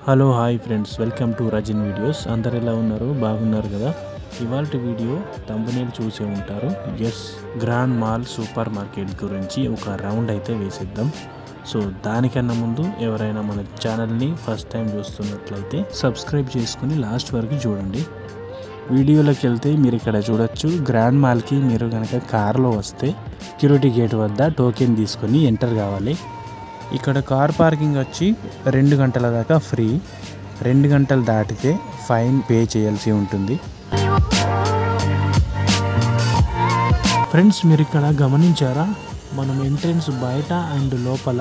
Hello hi friends, welcome to రజన్ videos. అందరు ఎలా ఉన్నారు? బాగున్నారు కదా? ఇవాల్టి వీడియో థంబ్నెయిల్ చూసే ఉంటారు. గ్రాండ్ మాల్ సూపర్ మార్కెట్ గురించి ఒక రౌండ్ అయితే వేసిద్దాం. సో దానికన్నా ముందు ఎవరైనా మన ఛానల్ని ఫస్ట్ టైం చూస్తున్నట్లయితే సబ్స్క్రైబ్ చేసుకుని లాస్ట్ వరకు చూడండి. వీడియోలోకి వెళ్తే మీరు ఇక్కడ చూడొచ్చు, గ్రాండ్ మాల్కి మీరు కనుక కార్లో వస్తే సెక్యూరిటీ గేట్ వద్ద టోకెన్ తీసుకొని ఎంటర్ కావాలి. ఇక్కడ కార్ పార్కింగ్ వచ్చి 2 గంటల దాకా ఫ్రీ. 2 గంటలు దాటితే ఫైన్ పే చేయాల్సి ఉంటుంది. ఫ్రెండ్స్, మీరు ఇక్కడ గమనించారా? మనం ఎంట్రెన్స్ బయట అండ్ లోపల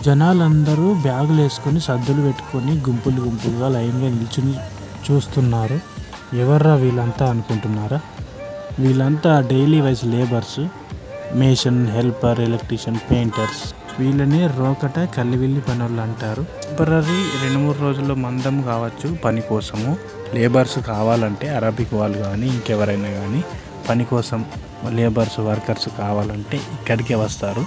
జనాలందరూ బ్యాగులు వేసుకొని సద్దులు పెట్టుకొని గుంపులుగా లైన్గా నిల్చుని చూస్తున్నారు. ఎవర్రా వీళ్ళంతా అనుకుంటున్నారా? వీళ్ళంతా daily wise labours, mason, helper, electrician, painters. వీళ్ళని రోకట కల్లివిల్లి పనులు అంటారు. టెంపరీ 2-3 రోజుల్లో మందం కావచ్చు పని కోసము. లేబర్స్ కావాలంటే అరబిక్ వాళ్ళు కానీ ఇంకెవరైనా కానీ పని కోసం లేబర్స్ వర్కర్స్ కావాలంటే ఇక్కడికే వస్తారు.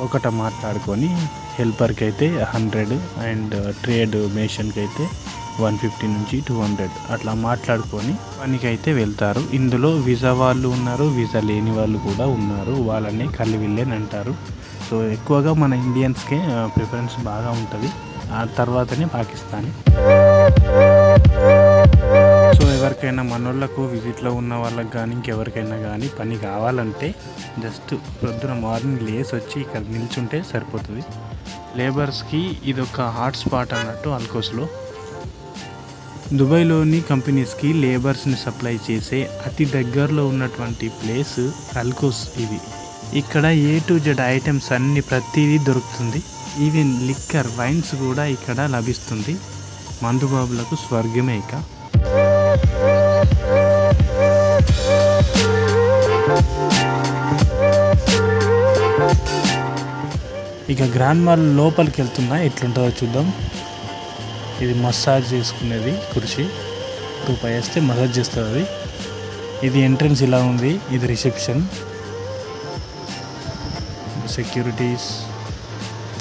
ఒకట మాట్లాడుకొని హెల్పర్కి అయితే 100 అండ్ ట్రేడ్ మేషన్కి అయితే 150 నుంచి 200 అట్లా మాట్లాడుకొని పనికి అయితే వెళ్తారు. ఇందులో వీసా వాళ్ళు ఉన్నారు, వీసా లేని వాళ్ళు కూడా ఉన్నారు. వాళ్ళని కల్లివిల్లేని అంటారు. సో ఎక్కువగా మన ఇండియన్స్కే ప్రిఫరెన్స్ బాగా ఉంటుంది, ఆ తర్వాతనే పాకిస్తానీ. సో ఎవరికైనా మనోళ్ళకు విజిట్లో ఉన్న వాళ్ళకి కానీ ఇంకెవరికైనా కానీ పని కావాలంటే జస్ట్ పొద్దున మార్నింగ్ లేసి వచ్చి ఇక్కడ నిల్చుంటే సరిపోతుంది. లేబర్స్కి ఇదొక హాట్ స్పాట్ అన్నట్టు అల్కోస్లో. దుబాయ్లోని కంపెనీస్కి లేబర్స్ని సప్లై చేసే అతి దగ్గరలో ఉన్నటువంటి ప్లేస్ అల్కోస్ ఇది. ఇక్కడ A to Z ఐటమ్స్ అన్ని ప్రతిదీ దొరుకుతుంది. ఈవెన్ లిక్కర్, వైన్స్ కూడా ఇక్కడ లభిస్తుంది. మందుబాబులకు స్వర్గమే. ఇక గ్రాండ్ మాల్ లోపలికి వెళ్తున్నా, ఎట్లుంటుందో చూద్దాం. ఇది మసాజ్ చేసుకునేది కుర్చీ, రూపాయి వేస్తే మసాజ్ చేస్తుంది. ఇది ఎంట్రన్స్ ఇలా ఉంది. ఇది రిసెప్షన్. సెక్యూరిటీస్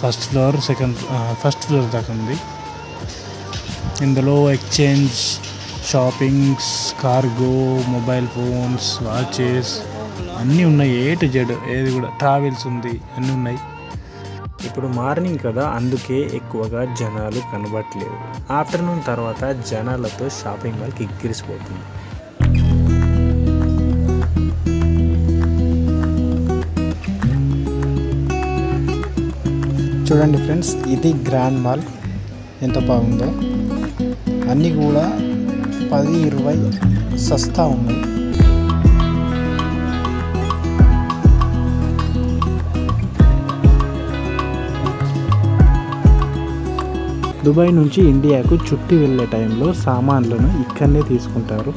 ఫస్ట్ ఫ్లోర్ దాకా ఉంది. ఇందులో exchange, shoppings, cargo, mobile phones, watches అన్నీ ఉన్నాయి. A to Z ఏది కూడా, ట్రావెల్స్ ఉంది, అన్నీ ఉన్నాయి. ఇప్పుడు మార్నింగ్ కదా, అందుకే ఎక్కువగా జనాలు కనబడట్లేదు. ఆఫ్టర్నూన్ తర్వాత జనాలతో షాపింగ్ మాల్కి ఎక్కిరిసిపోతుంది. చూడండి ఫ్రెండ్స్, ఇది గ్రాండ్ మాల్ ఎంత బాగుందో. అన్నీ కూడా 10-20 సస్తా ఉన్నాయి. దుబాయ్ నుంచి ఇండియాకు చుట్టి వెళ్ళే టైంలో సామాన్లను ఇక్కడనే తీసుకుంటారు.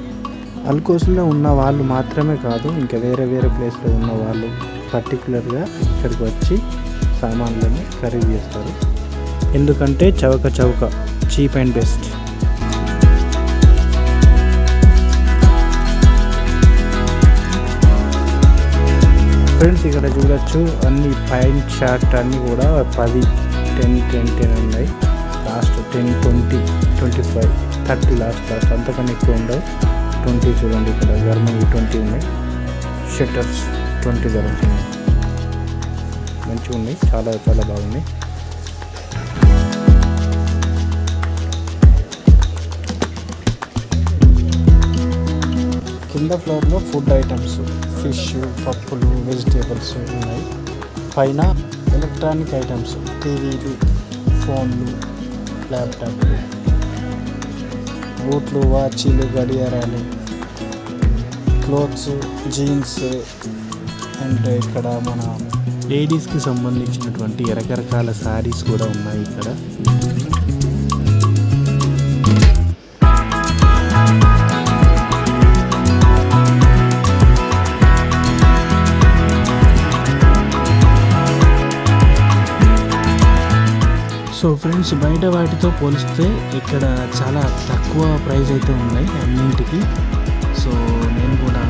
అల్కోస్లో ఉన్న వాళ్ళు మాత్రమే కాదు, ఇంకా వేరే ప్లేస్లో ఉన్న వాళ్ళు పర్టికులర్గా ఇక్కడికి వచ్చి సామాన్లను ఖరీదు చేస్తారు. ఎందుకంటే చౌక చీప్ అండ్ బెస్ట్. ఫ్రెండ్స్, ఇక్కడ చూడొచ్చు అన్ని ప్యాంట్ షర్ట్ అన్నీ కూడా 10, 10 ఉన్నాయి. లాస్ట్ 10, 20, 25, 30 లాస్ట్ అంతకన్నా ఎక్కువ ఉండవు. 20 చూడండి, ఇక్కడ గర్మీ 20 ఉన్నాయి. షట్టర్స్ 20 జరుగుతున్నాయి. మంచిగా ఉన్నాయి, చాలా బాగున్నాయి. కింద ఫ్లోర్లో ఫుడ్ ఐటమ్స్, ఫిష్, పప్పులు, వెజిటేబుల్స్ ఉన్నాయి. పైన ఎలక్ట్రానిక్ ఐటమ్స్, టీవీలు, ఫోన్లు, ల్యాప్టాప్లు, బూట్లు, వాచీలు, గడియారాలు, క్లోత్స్, జీన్స్ అండ్ ఇక్కడ మన లేడీస్కి సంబంధించినటువంటి రకరకాల శారీస్ కూడా ఉన్నాయి ఇక్కడ. సో ఫ్రెండ్స్, బయట వాటితో పోలిస్తే ఇక్కడ చాలా తక్కువ ప్రైస్ అయితే ఉన్నాయి అన్నింటికి. సో నేను కూడా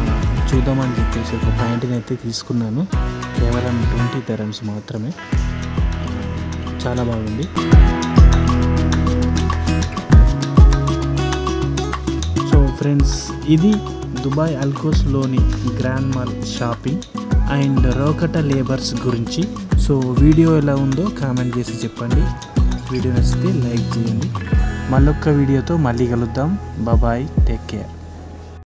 చూద్దామని చెప్పేసి ఒక ప్యాంట్ని అయితే తీసుకున్నాను. కేవలం 20 dirhams మాత్రమే. చాలా బాగుంది. ఫ్రెండ్స్, ఇది దుబాయ్ అల్కోస్లోని గ్రాండ్ మాల్ షాపింగ్ అండ్ రోకట లేబర్స్ గురించి. సో వీడియో ఎలా ఉందో కామెంట్ చేసి చెప్పండి. వీడియో నచ్చితే లైక్ చేయండి. మళ్ళొక్క వీడియోతో మళ్ళీ కలుద్దాం. Bye, take care.